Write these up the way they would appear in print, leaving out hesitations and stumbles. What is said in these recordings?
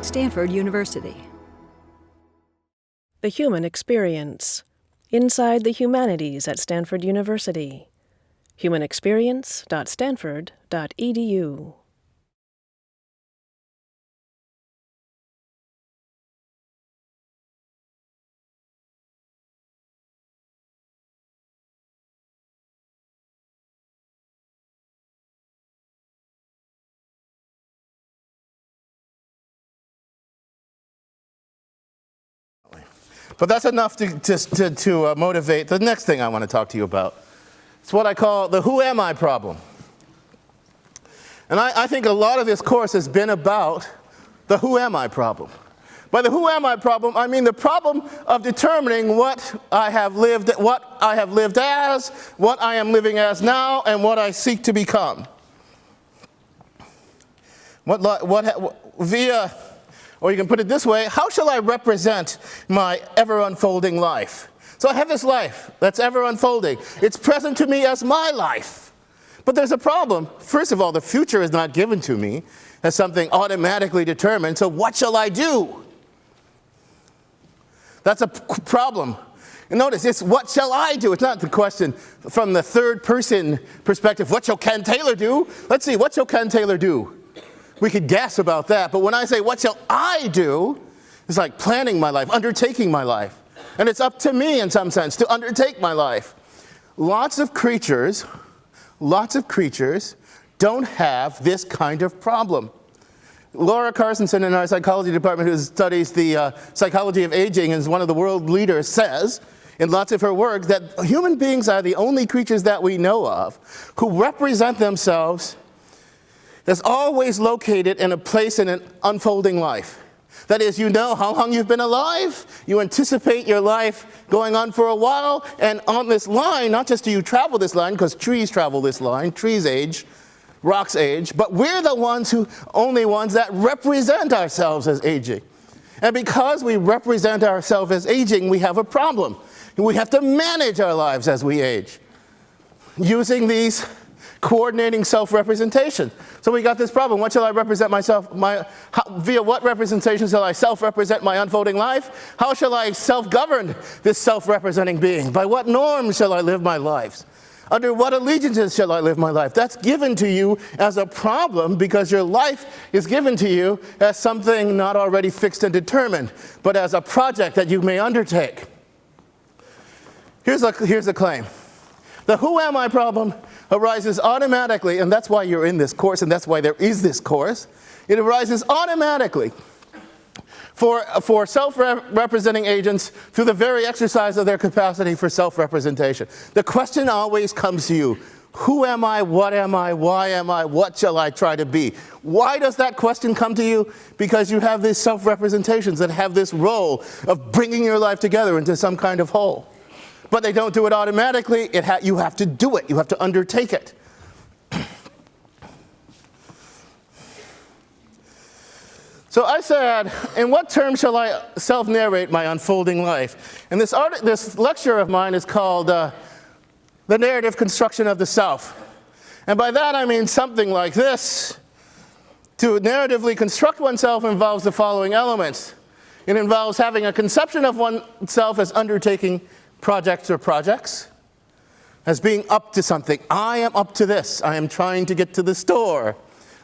Stanford University. The Human Experience. Inside the Humanities at Stanford University. humanexperience.stanford.edu. But that's enough to motivate the next thing I want to talk to you about. It's what I call the who am I problem. And I think a lot of this course has been about the who am I problem. By the who am I problem, I mean the problem of determining what I have lived as, what I am living as now, and what I seek to become. Or you can put it this way, how shall I represent my ever-unfolding life? So I have this life that's ever-unfolding. It's present to me as my life. But there's a problem. First of all, the future is not given to me as something automatically determined, so what shall I do? That's a problem. And notice, it's what shall I do? It's not the question from the third person perspective, what shall Ken Taylor do? Let's see, what shall Ken Taylor do? We could guess about that, but when I say, what shall I do? It's like planning my life, undertaking my life. And it's up to me, in some sense, to undertake my life. Lots of creatures don't have this kind of problem. Laura Carstensen in our psychology department, who studies the psychology of aging and is one of the world leaders, says, in lots of her work, that human beings are the only creatures that we know of who represent themselves as always located in a place in an unfolding life. That is, you know how long you've been alive, you anticipate your life going on for a while, and on this line, not just do you travel this line, because trees travel this line, trees age, rocks age, but we're the only ones that represent ourselves as aging. And because we represent ourselves as aging, we have a problem. We have to manage our lives as we age, using these coordinating self-representation. So we got this problem. What shall I represent myself? Via what representation shall I self-represent my unfolding life? How shall I self-govern this self-representing being? By what norms shall I live my life? Under what allegiances shall I live my life? That's given to you as a problem because your life is given to you as something not already fixed and determined, but as a project that you may undertake. Here's the claim. The who am I problem arises automatically, and that's why you're in this course, and that's why there is this course. It arises automatically for self-representing agents through the very exercise of their capacity for self-representation. The question always comes to you, who am I, why am I, what shall I try to be? Why does that question come to you? Because you have these self-representations that have this role of bringing your life together into some kind of whole. But they don't do it automatically. You have to do it. You have to undertake it. So I said, in what terms shall I self-narrate my unfolding life? And this lecture of mine is called The Narrative Construction of the Self. And by that I mean something like this. To narratively construct oneself involves the following elements. It involves having a conception of oneself as undertaking projects, as being up to something. I am up to this. I am trying to get to the store.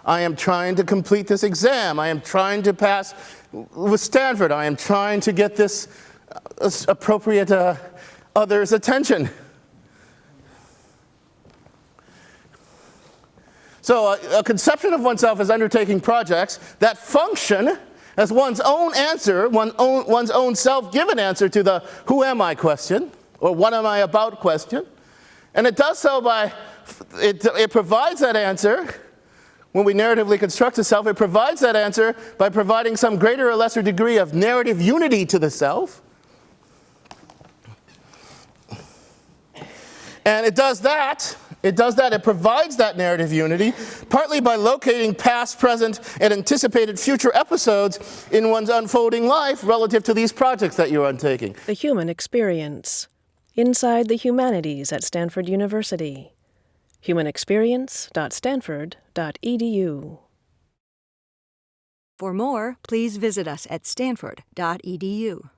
I am trying to complete this exam. I am trying to pass with Stanford. I am trying to get this appropriate other's attention. So a conception of oneself as undertaking projects that function as one's own answer, one's own self-given answer to the who am I question, or what am I about question. And it does so it provides that answer, when we narratively construct the self, it provides that answer by providing some greater or lesser degree of narrative unity to the self. And it does that. It provides that narrative unity, partly by locating past, present, and anticipated future episodes in one's unfolding life relative to these projects that you're undertaking. The Human Experience. Inside the Humanities at Stanford University. humanexperience.stanford.edu. For more, please visit us at stanford.edu.